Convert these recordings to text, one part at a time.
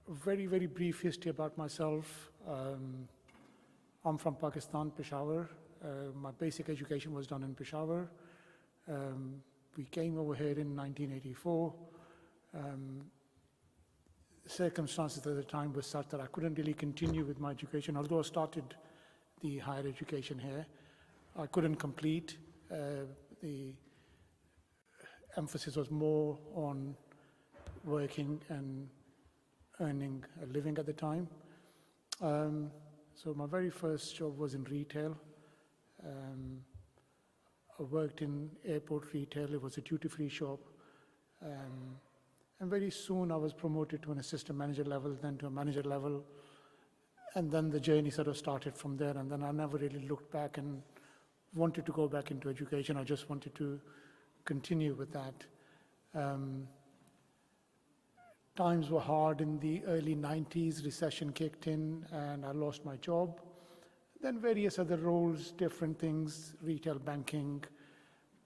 very, very brief history about myself. I'm from Pakistan, Peshawar. My basic education was done in Peshawar. We came over here in 1984. Circumstances at the time were such that I couldn't really continue with my education. Although I started the higher education here, I couldn't complete. The emphasis was more on working and earning a living at the time. So my very first job was in retail. I worked in airport retail. It was a duty-free shop. And very soon I was promoted to an assistant manager level, then to a manager level. And then the journey sort of started from there. And then I never really looked back and wanted to go back into education. I just wanted to continue with that. Times were hard in the early 90s, recession kicked in and I lost my job. Then various other roles, different things, retail banking,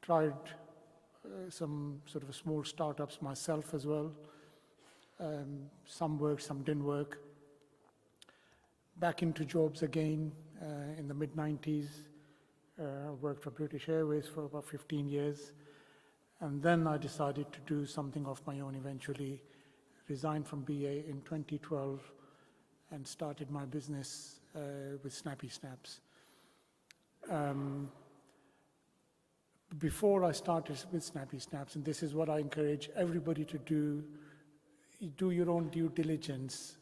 tried some sort of small startups myself as well. Some worked, some didn't work. Back into jobs again in the mid-90s. I worked for British Airways for about 15 years. And then I decided to do something of my own eventually. Resigned from BA in 2012 and started my business with Snappy Snaps. Before I started with Snappy Snaps, and this is what I encourage everybody to do your own due diligence,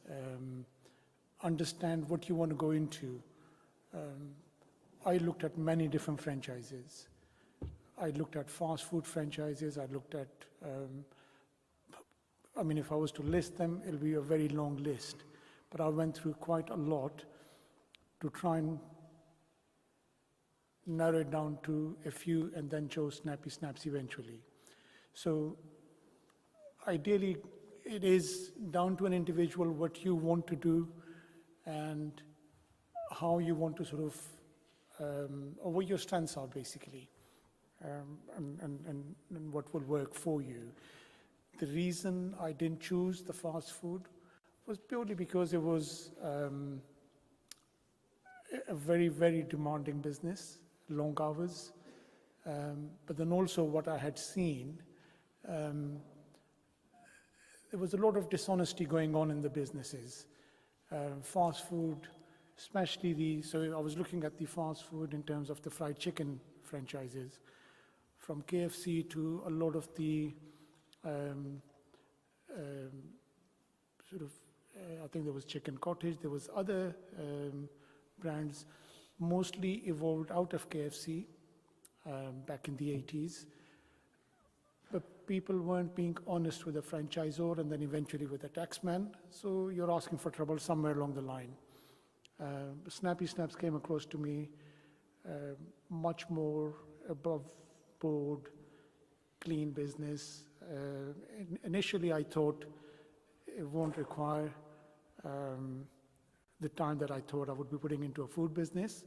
understand what you want to go into. I looked at many different franchises. I looked at fast food franchises, I looked at if I was to list them, it'll be a very long list. But I went through quite a lot to try and narrow it down to a few and then chose Snappy Snaps eventually. So ideally, it is down to an individual what you want to do and how you want to sort of, or what your strengths are basically, and what will work for you. The reason I didn't choose the fast food was purely because it was a very, very demanding business, long hours. But then also what I had seen, there was a lot of dishonesty going on in the businesses. Fast food, especially so I was looking at the fast food in terms of the fried chicken franchises, from KFC to a lot of the I think there was Chicken Cottage, there was other brands, mostly evolved out of KFC back in the 80s. But people weren't being honest with the franchisor and then eventually with the taxman, so you're asking for trouble somewhere along the line. Snappy Snaps came across to me much more above board, clean business. Initially, I thought it won't require the time that I thought I would be putting into a food business.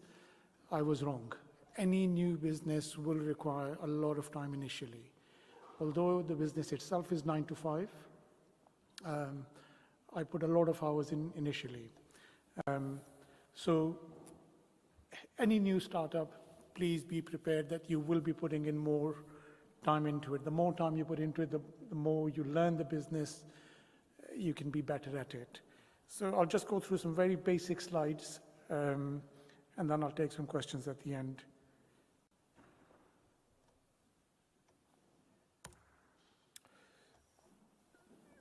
I was wrong. Any new business will require a lot of time initially. Although the business itself is 9 to 5, I put a lot of hours in initially. So any new startup, please be prepared that you will be putting in more time into it. The more time you put into it, the more you learn the business, you can be better at it. So I'll just go through some very basic slides, and then I'll take some questions at the end.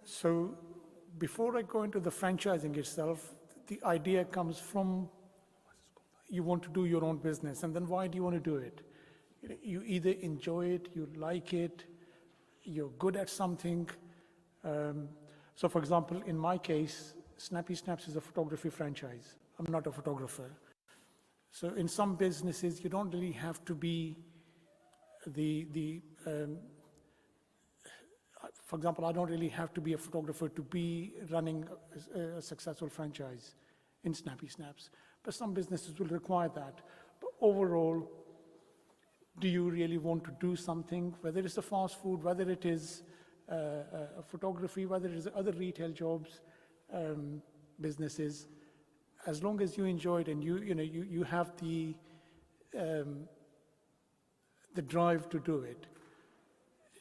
So before I go into the franchising itself, the idea comes from you want to do your own business, and then why do you want to do it? You either enjoy it, you like it, you're good at something. So for example, in my case, Snappy Snaps is a photography franchise. I'm not a photographer. So in some businesses, you don't really have to be for example, I don't really have to be a photographer to be running a successful franchise in Snappy Snaps. But some businesses will require that. But overall, do you really want to do something, whether it's a fast food, whether it is photography, whether it is other retail jobs, businesses, as long as you enjoy it and you have the drive to do it.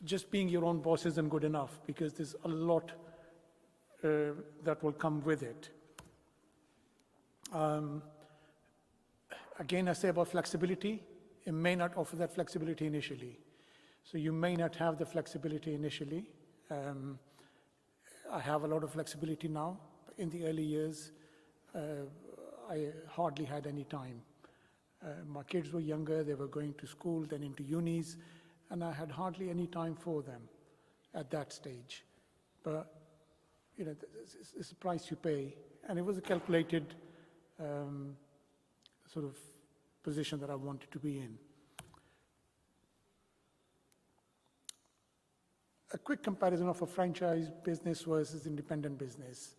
Just being your own boss isn't good enough, because there's a lot that will come with it. Again, I say about flexibility, it may not offer that flexibility initially. So you may not have the flexibility initially. I have a lot of flexibility now. In the early years, I hardly had any time. My kids were younger, they were going to school, then into unis, and I had hardly any time for them at that stage. But it's the price you pay, and it was a calculated sort of position that I wanted to be in. A quick comparison of a franchise business versus independent business.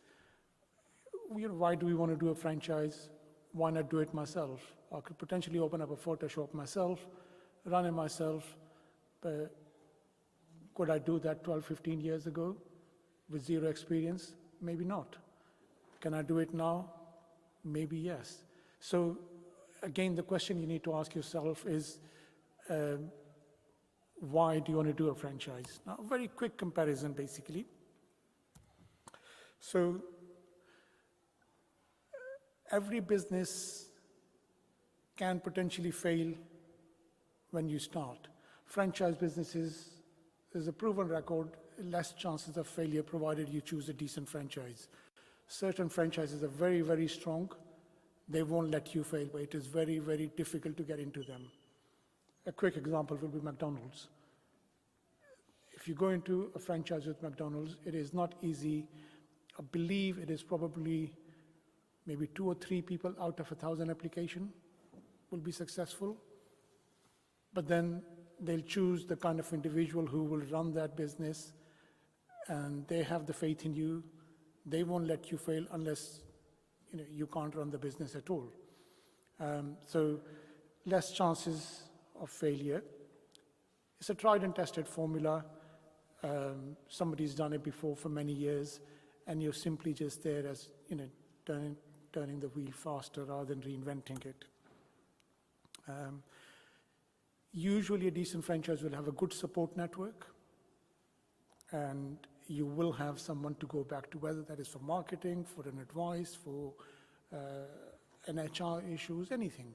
Why do we want to do a franchise? Why not do it myself? I could potentially open up a Photoshop myself, run it myself, but could I do that 12, 15 years ago with zero experience? Maybe not. Can I do it now? Maybe yes. So again, the question you need to ask yourself is, why do you want to do a franchise? Now, a very quick comparison, basically. So every business can potentially fail when you start. Franchise businesses, there's a proven record, less chances of failure provided you choose a decent franchise. Certain franchises are very, very strong. They won't let you fail, but it is very, very difficult to get into them. A quick example will be McDonald's. If you go into a franchise with McDonald's, it is not easy. I believe it is probably maybe 2 or 3 people out of 1,000 applications will be successful. But then they'll choose the kind of individual who will run that business, and they have the faith in you. They won't let you fail unless you can't run the business at all. So less chances of failure. It's a tried and tested formula. Somebody's done it before for many years, and you're simply just there as turning the wheel faster rather than reinventing it. Usually a decent franchise will have a good support network, and you will have someone to go back to, whether that is for marketing, for an advice, for an HR issues, anything.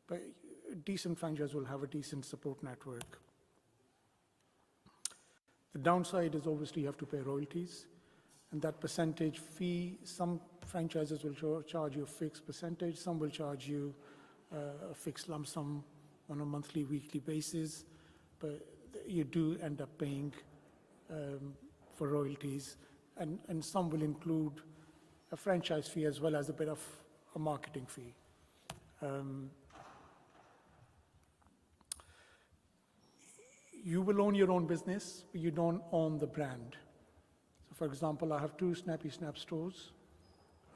But a decent franchise will have a decent support network. The downside is obviously you have to pay royalties, and that percentage fee, some franchises will charge you a fixed percentage, some will charge you a fixed lump sum on a monthly, weekly basis, but you do end up paying for royalties, and some will include a franchise fee as well as a bit of a marketing fee. You will own your own business, but you don't own the brand. So for example, I have 2 Snappy Snaps stores.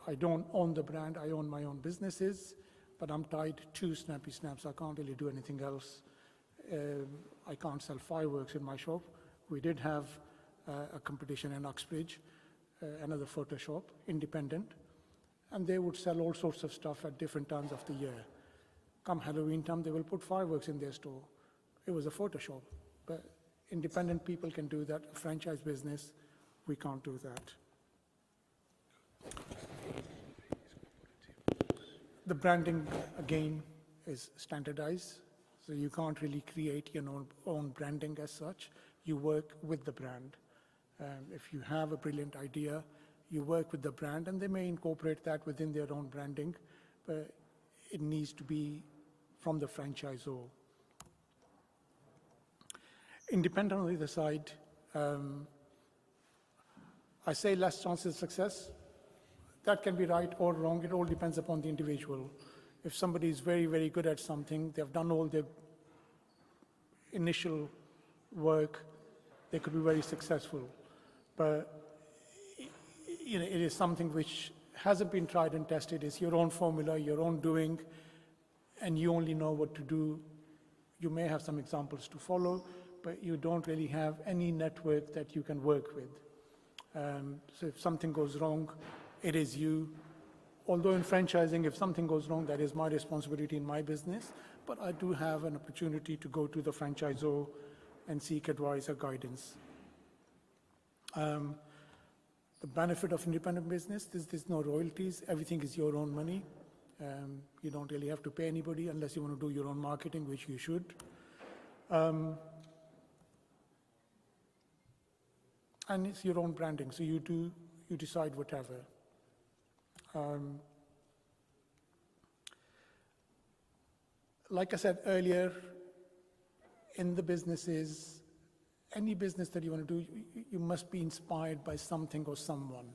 I don't own the brand, I own my own businesses, but I'm tied to Snappy Snaps. I can't really do anything else. I can't sell fireworks in my shop. We did have a competition in Uxbridge, another photo shop, independent, and they would sell all sorts of stuff at different times of the year. Come Halloween time, they will put fireworks in their store. It was a photo shop, but independent people can do that. A franchise business, we can't do that. The branding, again, is standardized, so you can't really create your own branding as such. You work with the brand. If you have a brilliant idea, you work with the brand, and they may incorporate that within their own branding, but it needs to be from the franchisor. Independent on the other side, I say less chances of success. That can be right or wrong. It all depends upon the individual. If somebody is very, very good at something, they've done all their initial work, they could be very successful. But it is something which hasn't been tried and tested. It's your own formula, your own doing, and you only know what to do. You may have some examples to follow, but you don't really have any network that you can work with. So if something goes wrong, it is you. Although in franchising, if something goes wrong, that is my responsibility in my business, but I do have an opportunity to go to the franchisor and seek advice or guidance. The benefit of independent business is there's no royalties, everything is your own money. You don't really have to pay anybody unless you want to do your own marketing, which you should. And it's your own branding, so you decide whatever. Like I said earlier, in the businesses, any business that you want to do, you must be inspired by something or someone.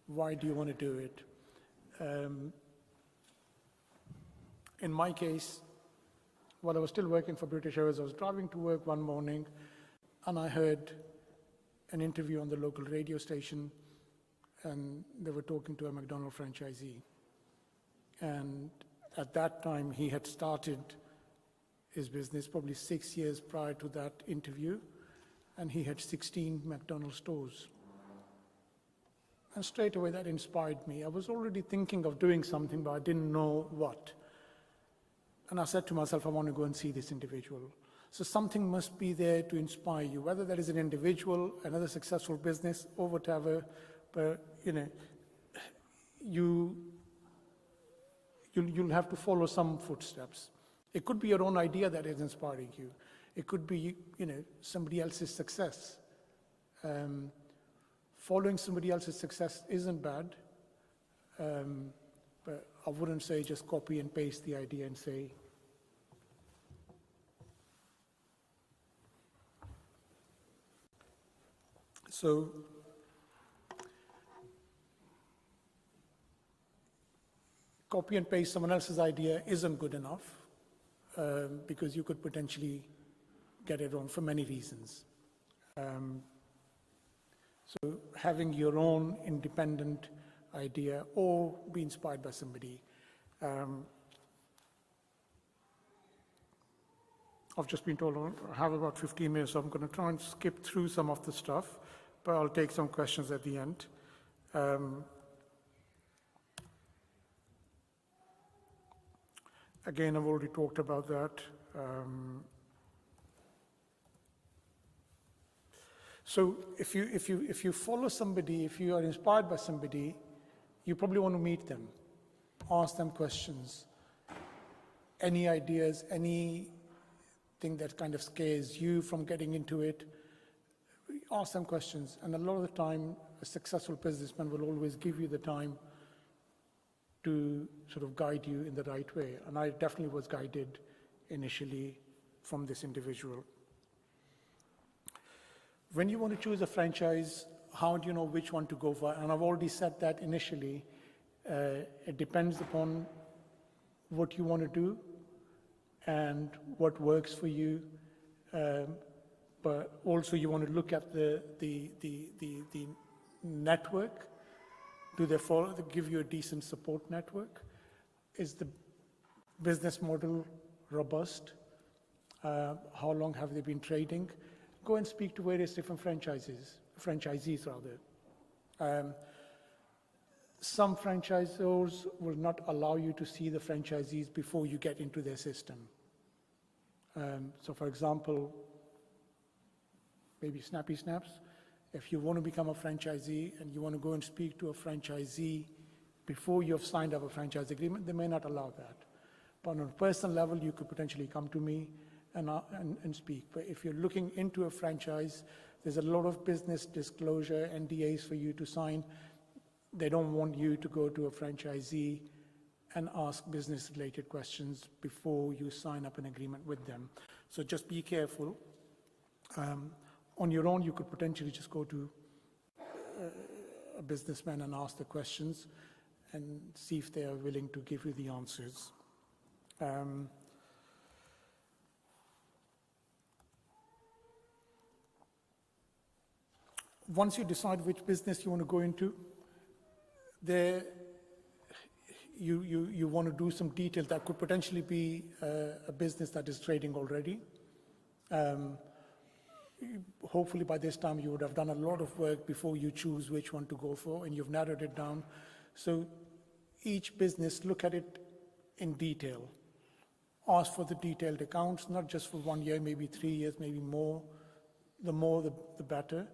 Why do you want to do it? In my case, while I was still working for British Airways, I was driving to work one morning and I heard an interview on the local radio station, and they were talking to a McDonald's franchisee. And at that time, he had started his business probably 6 years prior to that interview, and he had 16 McDonald's stores. And straight away that inspired me. I was already thinking of doing something, but I didn't know what. And I said to myself, I want to go and see this individual. So something must be there to inspire you, whether that is an individual, another successful business, or whatever. But you'll have to follow some footsteps. It could be your own idea that is inspiring you. It could be, somebody else's success. Following somebody else's success isn't bad, but I wouldn't say just copy and paste the idea and say. So, copy and paste someone else's idea isn't good enough, because you could potentially get it wrong for many reasons. So having your own independent idea or be inspired by somebody. I've just been told I have about 15 minutes, so I'm going to try and skip through some of the stuff, but I'll take some questions at the end. Again, I've already talked about that. So if you follow somebody, if you are inspired by somebody, you probably want to meet them, ask them questions, any ideas, anything that kind of scares you from getting into it, ask them questions. And a lot of the time, a successful businessman will always give you the time to sort of guide you in the right way. And I definitely was guided initially from this individual. When you want to choose a franchise, how do you know which one to go for? And I've already said that initially. It depends upon what you want to do and what works for you. But also you want to look at the network. Do they give you a decent support network? Is the business model robust? How long have they been trading? Go and speak to various different franchisees rather. Some franchisors will not allow you to see the franchisees before you get into their system. So for example, maybe Snappy Snaps, if you want to become a franchisee and you want to go and speak to a franchisee before you have signed up a franchise agreement, they may not allow that. But on a personal level, you could potentially come to me and speak. But if you're looking into a franchise, there's a lot of business disclosure, NDAs for you to sign. They don't want you to go to a franchisee and ask business-related questions before you sign up an agreement with them. So just be careful. On your own, you could potentially just go to a businessman and ask the questions and see if they are willing to give you the answers. Once you decide which business you want to go into, you want to do some detail that could potentially be a business that is trading already. Hopefully by this time you would have done a lot of work before you choose which one to go for, and you've narrowed it down. So each business, look at it in detail. Ask for the detailed accounts, not just for 1 year, maybe 3 years, maybe more. The more, the better.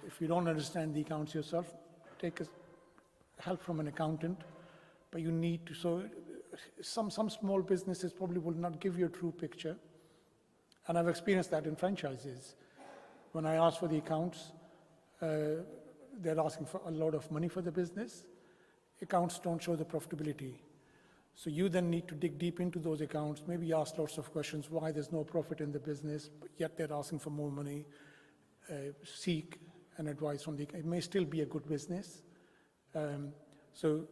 If you don't understand the accounts yourself, take help from an accountant, but you need to. So some small businesses probably will not give you a true picture, and I've experienced that in franchises. When I ask for the accounts, they're asking for a lot of money for the business. Accounts don't show the profitability. So you then need to dig deep into those accounts, maybe ask lots of questions, why there's no profit in the business, but yet they're asking for more money. Seek an advice from it may still be a good business. So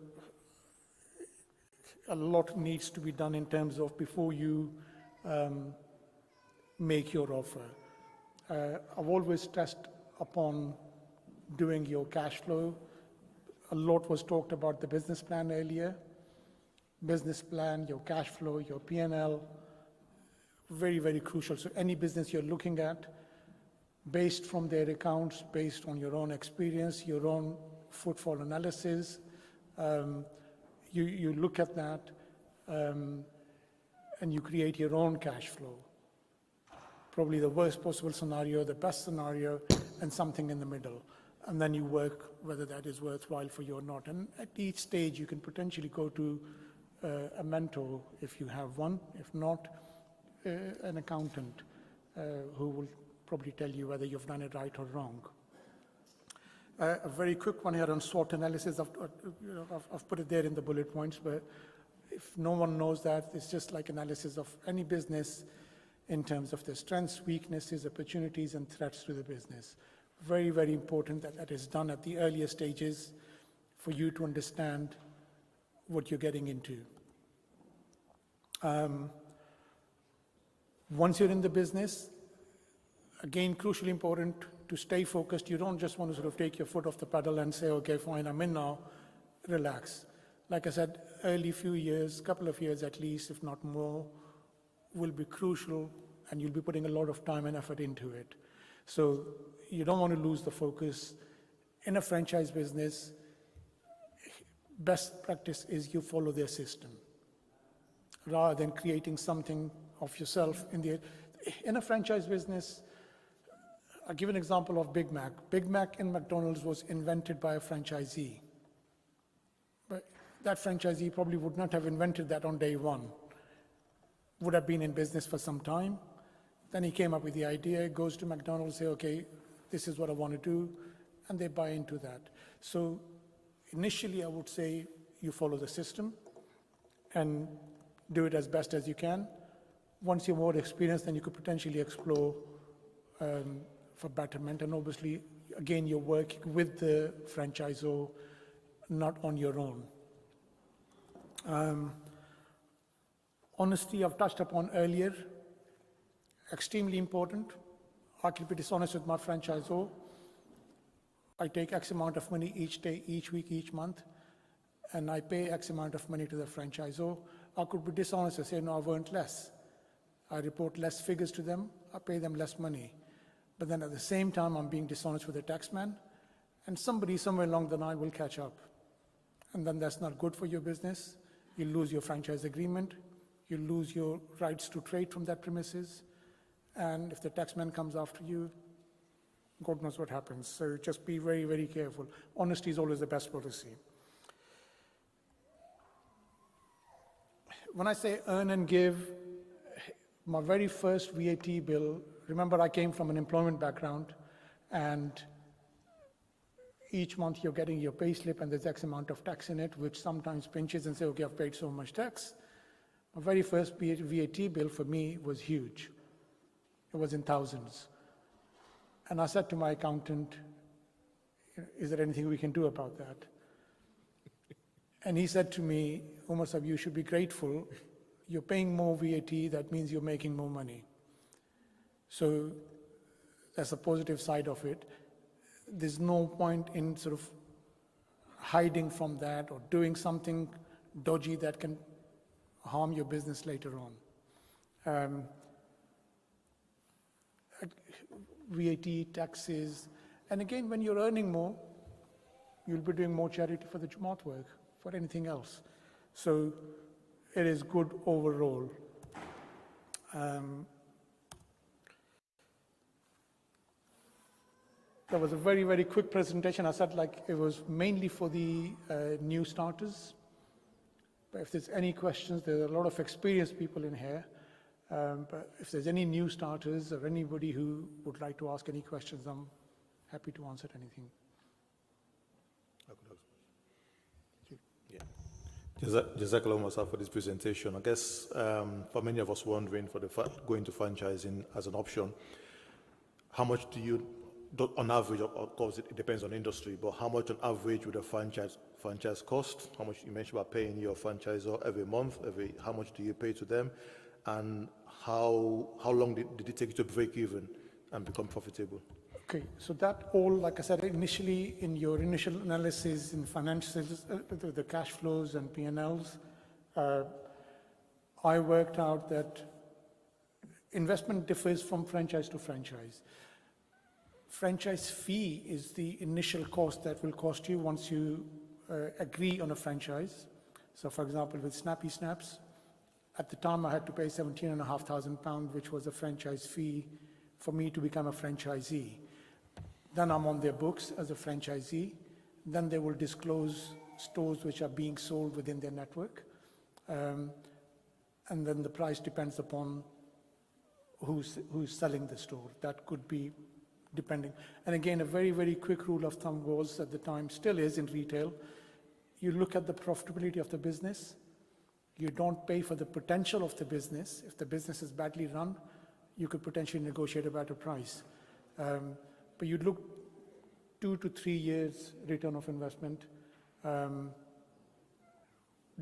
a lot needs to be done in terms of before you make your offer. I've always stressed upon doing your cash flow. A lot was talked about the business plan earlier. Business plan, your cash flow, your P&L, very, very crucial. So any business you're looking at, based from their accounts, based on your own experience, your own footfall analysis, you look at that and you create your own cash flow. Probably the worst possible scenario, the best scenario, and something in the middle. And then you work whether that is worthwhile for you or not. And at each stage, you can potentially go to a mentor if you have one, if not, an accountant who will probably tell you whether you've done it right or wrong. A very quick one here on SWOT analysis. I've put it there in the bullet points, but if no one knows that, it's just like analysis of any business in terms of their strengths, weaknesses, opportunities, and threats to the business. Very, very important that that is done at the earlier stages for you to understand what you're getting into. Once you're in the business, again, crucially important to stay focused. You don't just want to sort of take your foot off the pedal and say, okay, fine, I'm in now, relax. Like I said, early few years, couple of years at least, if not more, will be crucial, and you'll be putting a lot of time and effort into it. So you don't want to lose the focus. In a franchise business, best practice is you follow their system rather than creating something of yourself. In a franchise business, I'll give an example of Big Mac. Big Mac in McDonald's was invented by a franchisee. But that franchisee probably would not have invented that on day one. Would have been in business for some time. Then he came up with the idea, goes to McDonald's, say, okay, this is what I want to do, and they buy into that. So initially, I would say you follow the system and do it as best as you can. Once you're more experienced, then you could potentially explore for betterment. And obviously, again, you're working with the franchisor, not on your own. Honesty, I've touched upon earlier. Extremely important. I can be dishonest with my franchisor. I take X amount of money each day, each week, each month, and I pay X amount of money to the franchisor. I could be dishonest and say, no, I've earned less. I report less figures to them, I pay them less money. But then at the same time, I'm being dishonest with the taxman, and somebody somewhere along the line will catch up. And then that's not good for your business. You lose your franchise agreement. You lose your rights to trade from that premises. And if the taxman comes after you, God knows what happens. So just be very, very careful. Honesty is always the best policy. When I say earn and give, my very first VAT bill, remember I came from an employment background, and each month you're getting your pay slip and there's X amount of tax in it, which sometimes pinches and say, okay, I've paid so much tax. My very first VAT bill for me was huge. It was in thousands. And I said to my accountant, is there anything we can do about that? And he said to me, Umar Sahib, you should be grateful. You're paying more VAT, that means you're making more money. So that's a positive side of it. There's no point in sort of hiding from that or doing something dodgy that can harm your business later on. VAT, taxes, and again, when you're earning more, you'll be doing more charity for the Jamaat work, for anything else. So it is good overall. That was a very, very quick presentation. I said like it was mainly for the new starters. But if there's any questions, there's a lot of experienced people in here. But if there's any new starters or anybody who would like to ask any questions, I'm happy to answer anything. Jazakallah Masaf for this presentation. I guess for many of us wondering for going to franchising as an option, how much do you, on average, of course it depends on industry, but how much on average would a franchise cost? How much you mentioned about paying your franchisor every month, how much do you pay to them? And how long did it take you to break even and become profitable? Okay, so that all, like I said, initially in your initial analysis in financials, the cash flows and P&Ls, I worked out that investment differs from franchise to franchise. Franchise fee is the initial cost that will cost you once you agree on a franchise. So for example, with Snappy Snaps, at the time I had to pay £17,500, which was a franchise fee for me to become a franchisee. Then I'm on their books as a franchisee. Then they will disclose stores which are being sold within their network. And then the price depends upon who's selling the store. That could be depending. And again, a very, very quick rule of thumb was at the time, still is in retail, you look at the profitability of the business. You don't pay for the potential of the business. If the business is badly run, you could potentially negotiate a better price. But you'd look 2 to 3 years return of investment,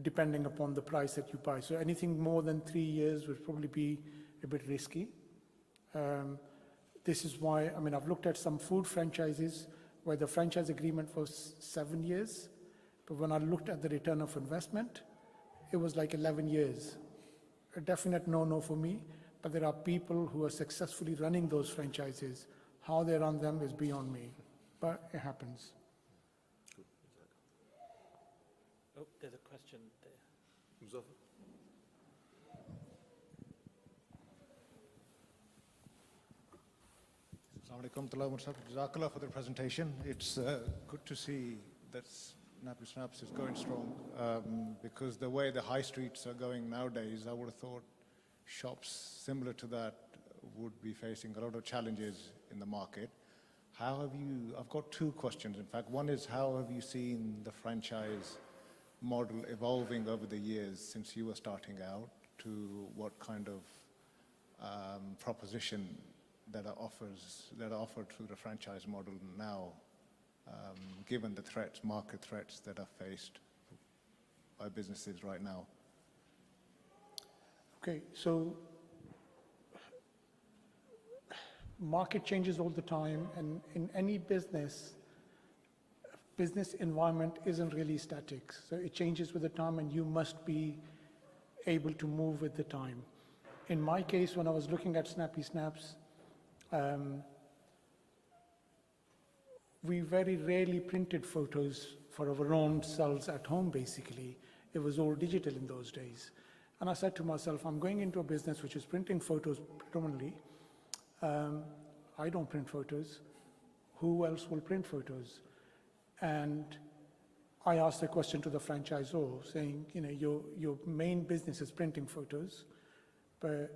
depending upon the price that you buy. So anything more than 3 years would probably be a bit risky. This is why, I mean, I've looked at some food franchises where the franchise agreement was 7 years, but when I looked at the return of investment, it was like 11 years. A definite no-no for me, but there are people who are successfully running those franchises. How they run them is beyond me, but it happens. Oh, there's a question there. Assalamu alaikum, Jazakallah for the presentation. It's good to see that Snappy Snaps is going strong because the way the high streets are going nowadays, I would have thought shops similar to that would be facing a lot of challenges in the market. How have you, I've got two questions in fact. One is, how have you seen the franchise model evolving over the years since you were starting out, to what kind of proposition that are offered through the franchise model now, given the threats, market threats that are faced by businesses right now? Okay, so market changes all the time, and in any business environment isn't really static. So it changes with the time, and you must be able to move with the time. In my case, when I was looking at Snappy Snaps, we very rarely printed photos for our own selves at home, basically. It was all digital in those days. And I said to myself, I'm going into a business which is printing photos predominantly. I don't print photos. Who else will print photos? And I asked a question to the franchisor saying, you know, your main business is printing photos, but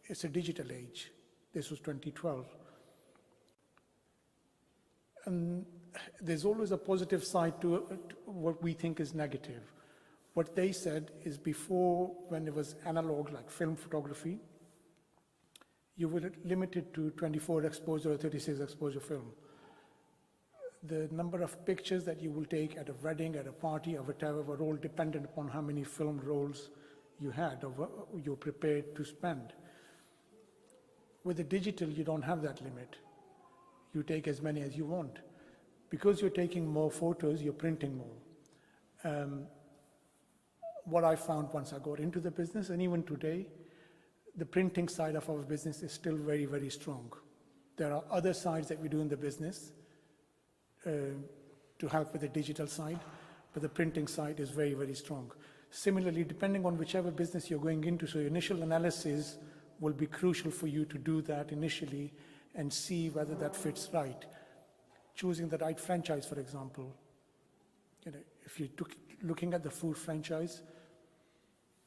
it's a digital age. This was 2012. And there's always a positive side to what we think is negative. What they said is, before, when it was analog, like film photography, you were limited to 24 exposure or 36 exposure film. The number of pictures that you will take at a wedding, at a party, or whatever, were all dependent upon how many film rolls you had or you're prepared to spend. With the digital, you don't have that limit. You take as many as you want. Because you're taking more photos, you're printing more. What I found once I got into the business, and even today, the printing side of our business is still very, very strong. There are other sides that we do in the business, to help with the digital side, but the printing side is very, very strong. Similarly, depending on whichever business you're going into, so your initial analysis will be crucial for you to do that initially and see whether that fits right. Choosing the right franchise, for example. If you're looking at the food franchise,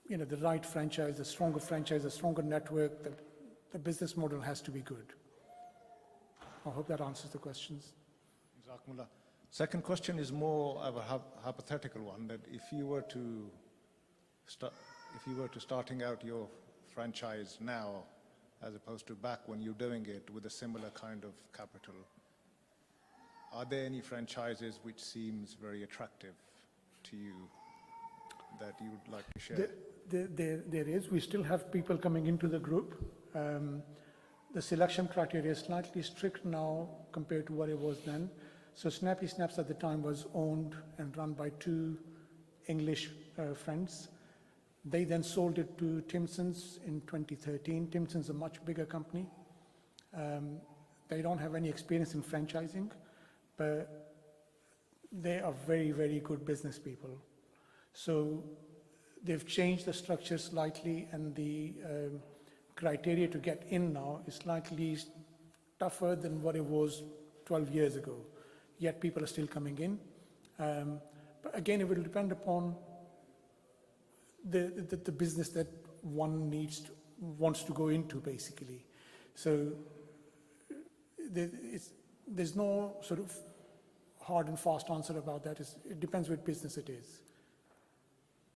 the right franchise, the stronger network, the business model has to be good. I hope that answers the questions. Jazakumullah. Second question is more of a hypothetical one, that if you were to starting out your franchise now, as opposed to back when you're doing it with a similar kind of capital, are there any franchises which seems very attractive to you that you would like to share? There is. We still have people coming into the group. The selection criteria is slightly strict now compared to what it was then. So Snappy Snaps at the time was owned and run by 2 English friends. They then sold it to Timson's in 2013. Timson's a much bigger company. They don't have any experience in franchising, but they are very, very good business people. So they've changed the structure slightly, and the criteria to get in now is slightly tougher than what it was 12 years ago. Yet people are still coming in. But again, it will depend upon the business that one wants to go into, basically. So there's no sort of hard and fast answer about that. It depends what business it is.